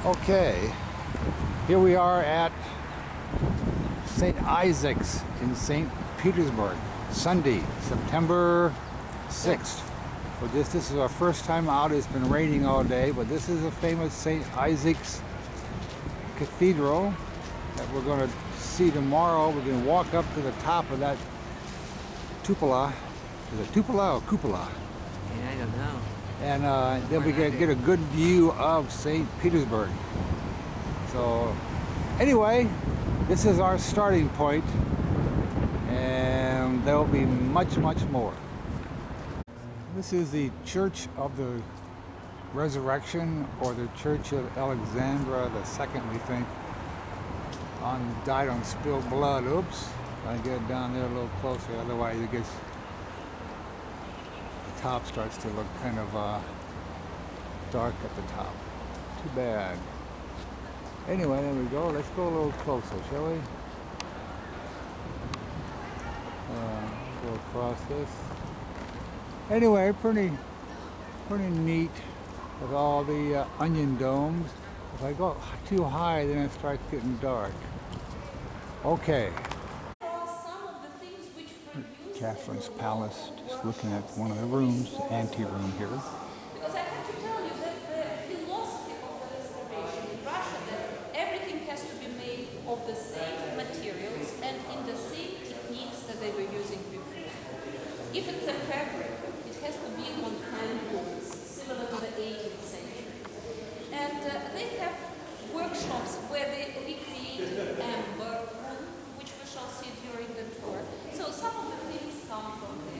Okay, here we are at St. Isaac's in St. Petersburg, Sunday, September 6th. So this is our first time out. It's been raining all day, but this is a famous St. Isaac's Cathedral that we're going to see tomorrow. We're going to walk up to the top of that cupola. Is it cupola or cupola? Yeah, I don't know. And then we get a good view of St. Petersburg. So anyway, this is our starting point, and there will be much more. This is the Church of the Resurrection, or the Church of Alexandra II, we think, died on spilled blood. Oops, I get down there a little closer, otherwise it gets, the top starts to look kind of dark at the top. Too bad. Anyway, there we go. Let's go a little closer, shall we? Go across this. Anyway, pretty neat with all the onion domes. If I go too high, then it starts getting dark. Okay. Catherine's Palace, just looking at one of the rooms, the ante-room here. Because I have to tell you that the philosophy of the restoration in Russia, that everything has to be made of the same materials and in the same techniques that they were using before. If it's a fabric, it has to be on hand looms, similar to the 18th century. And they have workshops where they recreate amber, which we shall see during the tour. So some of the things come from there.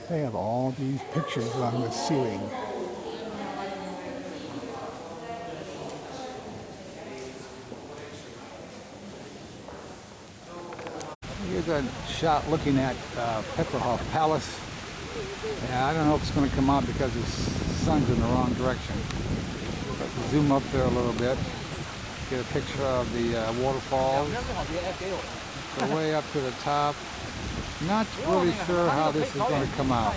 They have all these pictures on the ceiling. Here's a shot looking at Petrograd Palace. Yeah, I don't know if it's going to come out because the sun's in the wrong direction. But zoom up there a little bit. Get a picture of the waterfalls. So way up to the top. Not really sure how this is going to come out.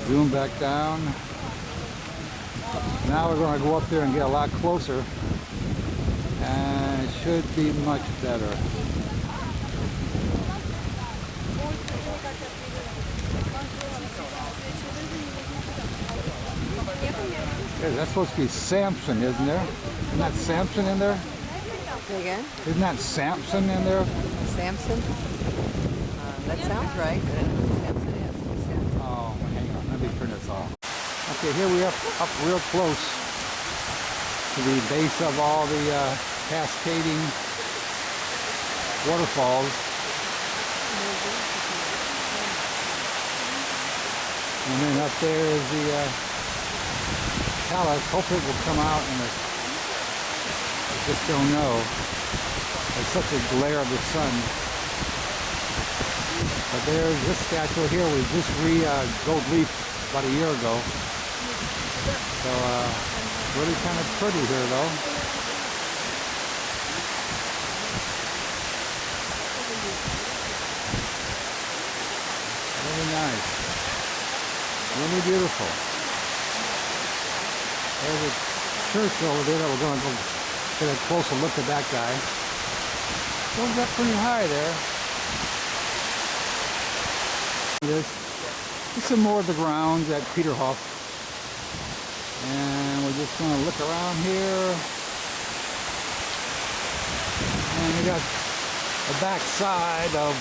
Zoom back down. Now we're going to go up there and get a lot closer. And it should be much better. Yeah, that's supposed to be Samson, isn't there? Isn't that Samson in there? Say again? Isn't that Samson in there? Samson? That sounds right. Samson is. Oh, hang on. Let me turn this off. Okay, here we are up real close to the base of all the cascading waterfalls. And then up there is the palace. Hopefully it will come out in a, I just don't know. There's such a glare of the sun. But there's this statue here we just gold leafed about a year ago. So really kind of pretty here though. Really nice. Really beautiful. There's a church over there that we're going to go get a closer look at that guy. Goes up pretty high there. This is some more of the grounds at Peterhof. And we're just going to look around here. And we got the back side of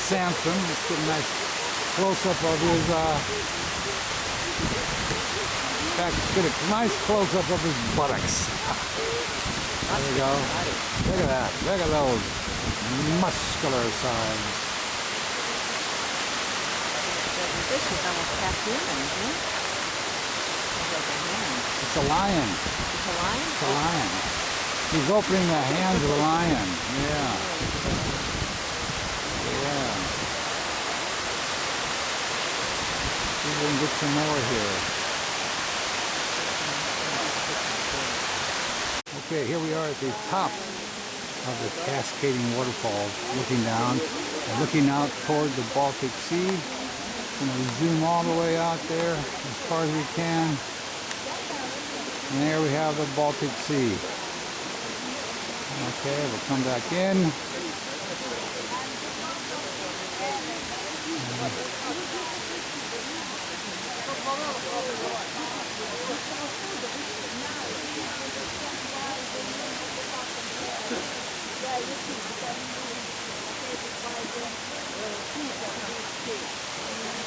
Samson. Let's get a nice close-up of his get a nice close-up of his buttocks. There we go. Look at that. Look at those muscular sides. This is almost half human, isn't it? It's a lion. It's a lion? It's a lion. He's opening the hands of the lion. Yeah. Yeah. See if we can get some more here. Okay, here we are at the top of the cascading waterfalls, looking down and looking out toward the Baltic Sea. Gonna zoom all the way out there as far as we can. And there we have the Baltic Sea. Okay, we'll come back in.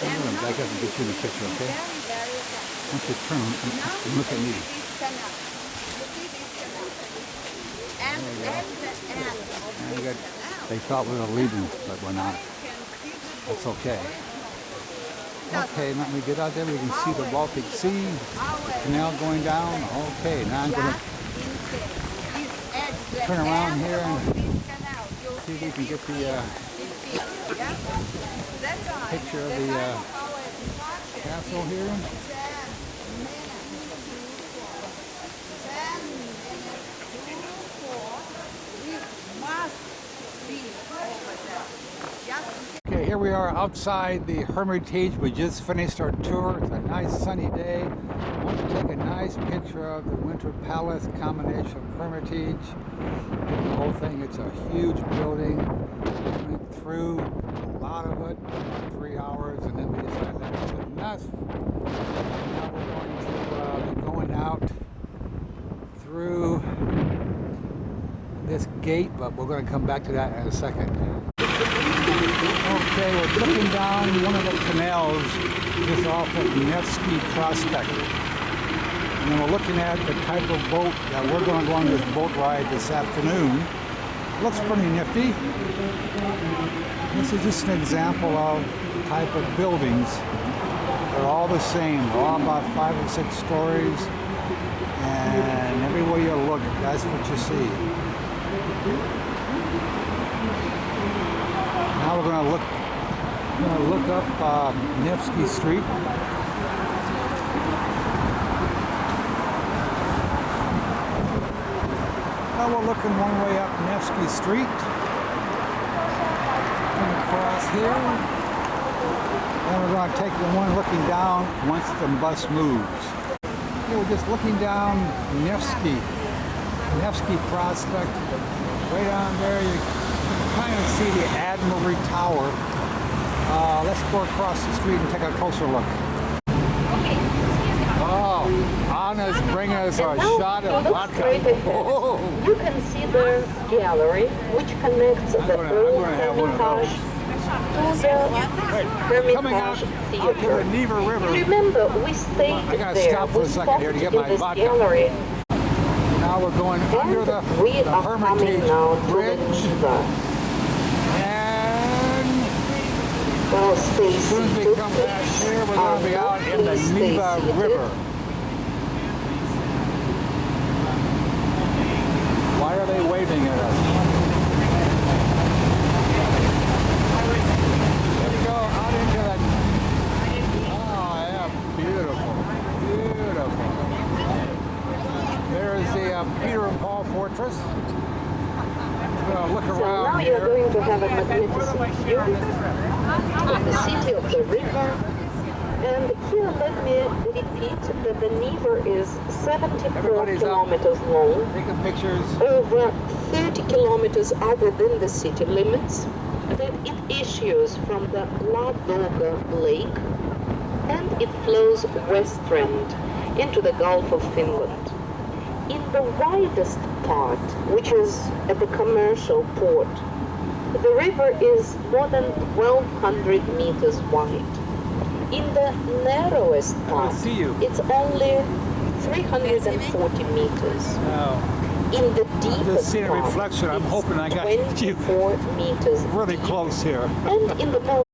I'm going to back up and get you in the picture, okay? Why don't you turn and look at me? They thought we were leaving, but we're not. That's okay. Okay, let me get out there. We can see the Baltic Sea, the canal going down. Okay, now I'm going to turn around here and see if we can get the picture of the castle here. Okay, here we are outside the Hermitage. We just finished our tour. It's a nice sunny day. I want to take a nice picture of the Winter Palace combination of Hermitage. The whole thing, it's a huge building. We went through a lot of it, 3 hours, and then we decided that was enough. Now we're going to be going out through this gate, but we're going to come back to that in a second. Okay, we're looking down one of the canals just off of Nevsky Prospect. And then we're looking at the type of boat that we're going to go on this boat ride this afternoon. Looks pretty nifty. This is just an example of the type of buildings. They're all the same. They're all about 5 or 6 stories. And everywhere you look, that's what you see. Now we're going to look up Nevsky Street. Now we're looking one way up Nevsky Street. And across here. And we're going to take the one looking down once the bus moves. Here we're just looking down Nevsky Prospect. Way down there, you kind of see the Admiralty Tower. Let's go across the street and take a closer look. Oh, Anna's bringing us a shot of vodka. Oh. You can see the gallery, which connects the old Hermitage to the Coming out Hermitage to the Theater. Neva River. Remember, we stayed I gotta there. stop for a We second stopped here to get in my this vodka. gallery. Now we're going under the We are coming Hermitage now to the Bridge. Neva. And Well, stay as soon as we seated, come back please. here, we're going to be out in the Please stay Neva seated. River. Why are they waving at us? There we go, out into that. Oh, yeah, beautiful. Beautiful. There's the Peter and Paul Fortress. We're going to look So now around you're here. going to have a magnificent view of the city of the river. And here let me repeat that the Neva is 74 Everybody's up. kilometers long. Taking pictures. Over 30 kilometers are within the city limits. That it issues from the Ladoga Lake and it flows westward into the Gulf of Finland. In the widest part, which is at the commercial port, the river is more than 1,200 meters wide. In the narrowest part, see you. it's only 340 meters. Now, In the just deepest seeing a part, reflection. I'm it's hoping I got you 24 meters really deep. close here. And in the most